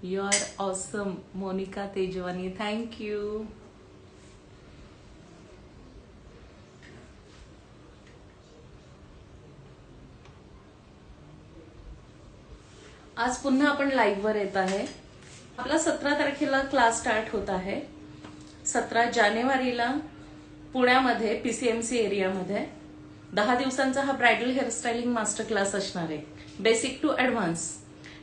You are awesome Monika Tejwani, thank you. आज पुन्हा आपण लाईव्ह वर येत आहे. आपला 17 तारखेला क्लास स्टार्ट होत आहे. 17 जानेवारीला पुण्यामध्ये पीसीएमसी एरियामध्ये 10 दिवसांचा हा ब्रायडल हेअरस्टाईलिंग मास्टर क्लास असणार आहे. Basic to advance.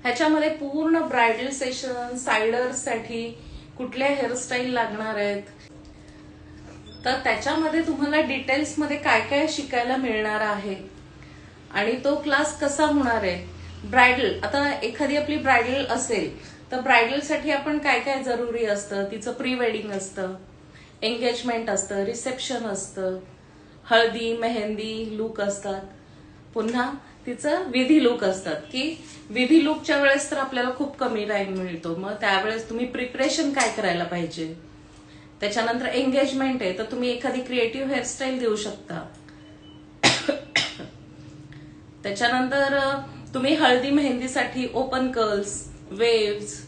ह्याच्यामध्ये पूर्ण ब्रायडल सेशन, सायडर्ससाठी कुठल्या हेअरस्टाईल लागणार आहेत, तर त्याच्यामध्ये तुम्हाला डिटेल्समध्ये काय काय शिकायला मिळणार आहे आणि तो क्लास कसा होणार आहे. ब्रायडल, आता एखादी आपली ब्रायडल असेल तर ब्रायडलसाठी आपण काय काय जरुरी असतं, तिचं प्री वेडिंग असतं, एंगेजमेंट असतं, रिसेप्शन असतं, हळदी मेहंदी लुक असतात, पुन्हा तिचं विधी लुक असतात. की विधी लुकच्या वेळेस तर आपल्याला खूप कमी टाइम मिळतो, मग त्यावेळेस तुम्ही प्रिपरेशन काय करायला पाहिजे. त्याच्यानंतर एंगेजमेंट आहे तर तुम्ही एखादी क्रिएटिव्ह हेअरस्टाईल देऊ शकता. त्याच्यानंतर तुम्ही हळदी मेहंदीसाठी ओपन कर्ल्स, वेव्स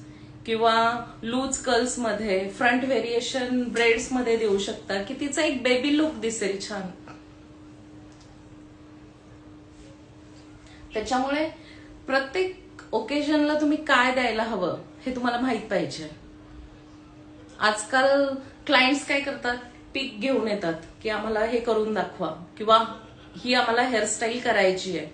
किंवा लूज कर्ल्स मध्ये फ्रंट व्हेरिएशन ब्रेड्स मध्ये देऊ शकता की तिचा एक बेबी लुक दिसेल छान. त्याच्यामुळे प्रत्येक ओकेजनला तुम्ही काय द्यायला हवं हे तुम्हाला माहित पाहिजे. आजकाल क्लायंट्स काय करतात, पिक घेऊन येतात की आम्हाला हे करून दाखवा किंवा ही आम्हाला हेअरस्टाईल करायची आहे.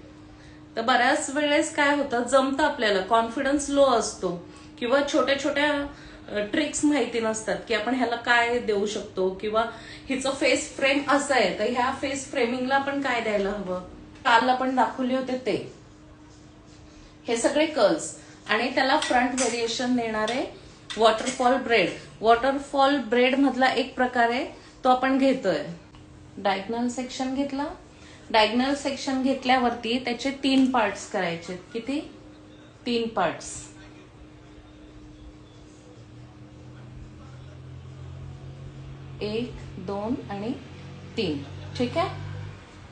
तर बऱ्याच वेळेस काय होतं, जमतं आपल्याला, कॉन्फिडन्स लो असतो किंवा छोट्या छोट्या ट्रिक्स माहिती नसतात की आपण ह्याला काय देऊ शकतो किंवा हिचं फेस फ्रेम असं आहे तर ह्या फेस फ्रेमिंगला आपण काय द्यायला हवं. काल आपण दाखवले होते ते हे सगळे कर्ल्स आणि त्याला फ्रंट व्हेरिएशन देणारे वॉटरफॉल ब्रेड. वॉटरफॉल ब्रेड मधला एक प्रकार आहे तो आपण घेतोय. डायगनल सेक्शन घेतला. डायगनल सेक्शन घेतल्यावरती त्याचे 3 पार्ट्स करायचे. किती? 3 पार्ट्स. एक, 2 आणि 3. ठीक आहे,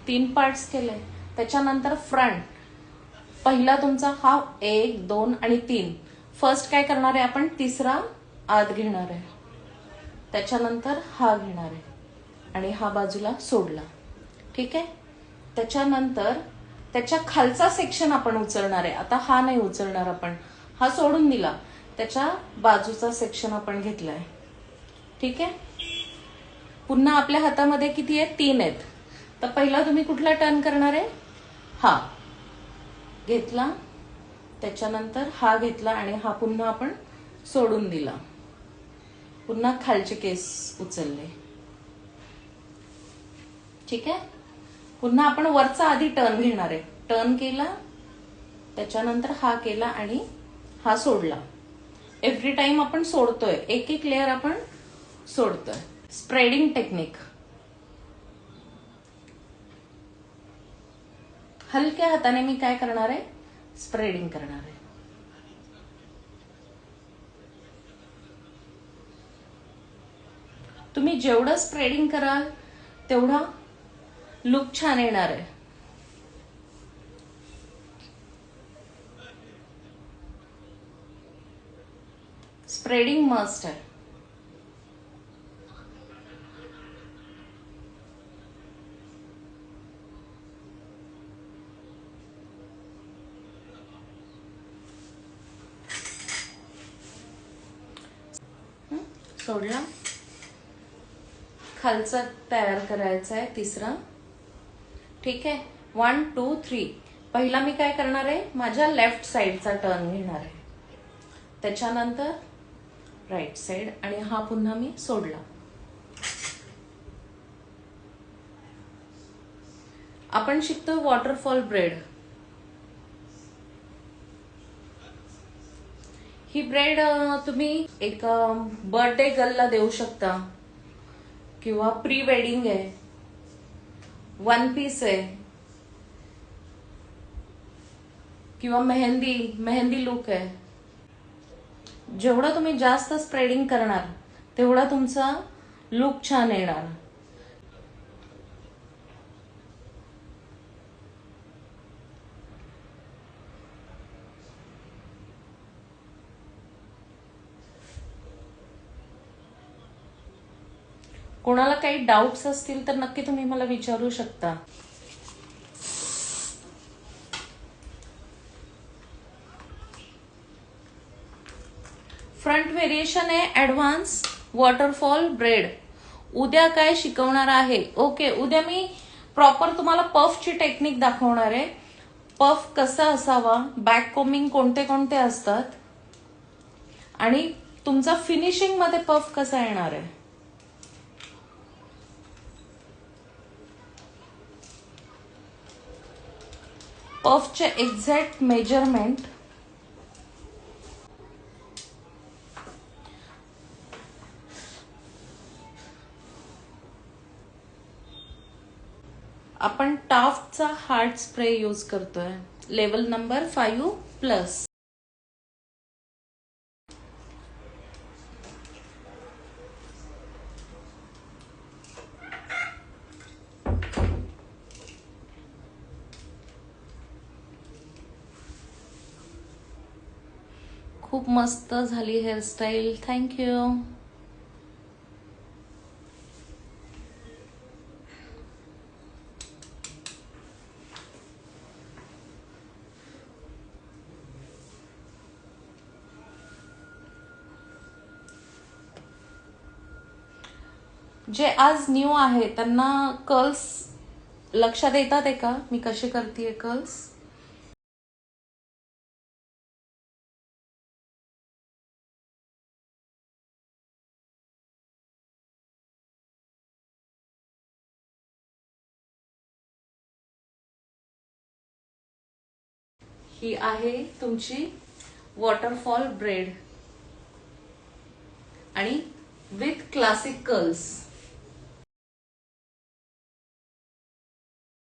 3 पार्ट्स केले. त्याच्यानंतर फ्रंट पहिला तुमचा हा 1, 2 आणि 3. फर्स्ट काय करणार आहे आपण, तिसरा आत घेणार आहे, त्याच्यानंतर हा घेणार आहे आणि हा बाजूला सोडला. ठीक आहे. त्याच्यानंतर त्याच्या खालचा सेक्शन आपण उचलणार आहे. आता हा नाही उचलणार आपण, हा सोडून दिला. त्याच्या बाजूचा सेक्शन आपण घेतलाय. ठीक आहे. पुन्हा आपल्या हातामध्ये किती आहेत, 3 आहेत. तर पहिला तुम्ही कुठला टर्न करणार आहे, हा घेतला, त्याच्यानंतर हा घेतला आणि हा पुन्हा आपण सोडून दिला. पुन्हा खालचे केस उचलले. ठीक आहे. पुन्हा आपण वरचा आधी टर्न घेणार आहे. टर्न केला, त्याच्यानंतर हा केला आणि हा सोडला. एव्हरी टाइम आपण सोडतोय, एक एक लेअर आपण सोडतोय. Spreading technique. हलक्या हाताने मी काय करणार आहे, स्प्रेडिंग करणार आहे. तुम्ही जेवढं स्प्रेडिंग कराल तेवढा लुक छान येणार आहे. स्प्रेडिंग मस्ट आहे. सोडला, खालचा तयार करायचा आहे तिसरा. ठीक आहे. 1, 2, 3. पहिला मी काय करणार आहे, माझ्या लेफ्ट साइडचा टर्न घेणार आहे, त्याच्यानंतर राईट साइड आणि हा पुन्हा मी सोडला. आपण शिकतो वॉटरफॉल ब्रेड. ही ब्रेड तुम्ही एक बर्थडे गर्लला देऊ शकता किंवा प्री वेडिंग आहे, 1 पीस आहे किंवा मेहंदी लुक आहे. जेवढं तुम्ही जास्त स्प्रेडिंग करणार तेवढा तुमचा लुक छान येणार. कोणाला काही डाऊट्स असतील तर नक्की तुम्ही मला विचारू शकता. फ्रंट व्हेरिएशन आहे ॲडव्हान्स वॉटरफॉल ब्रेड. उद्या काय शिकवणार आहे? ओके, उद्या मी प्रॉपर तुम्हाला पफची टेक्निक दाखवणार आहे. पफ कसा असावा, बॅक कोमिंग कोणते कोणते असतात, आणि तुमचा फिनिशिंग मध्ये पफ कसा येणार आहे. पफचे एक्झॅक्ट मेजरमेंट आपण टाफ्टचा हार्ड स्प्रे यूज करतोय, लेवल नंबर 5+. खूप मस्त झाली हेअरस्टाईल, थँक्यू. जे आज न्यू आहे त्यांना कर्ल्स लक्षात येतात आहे का, मी कशी करते कर्ल्स? ही आहे तुमची वॉटरफॉल ब्रेड आणि विथ क्लासिक कर्ल्स.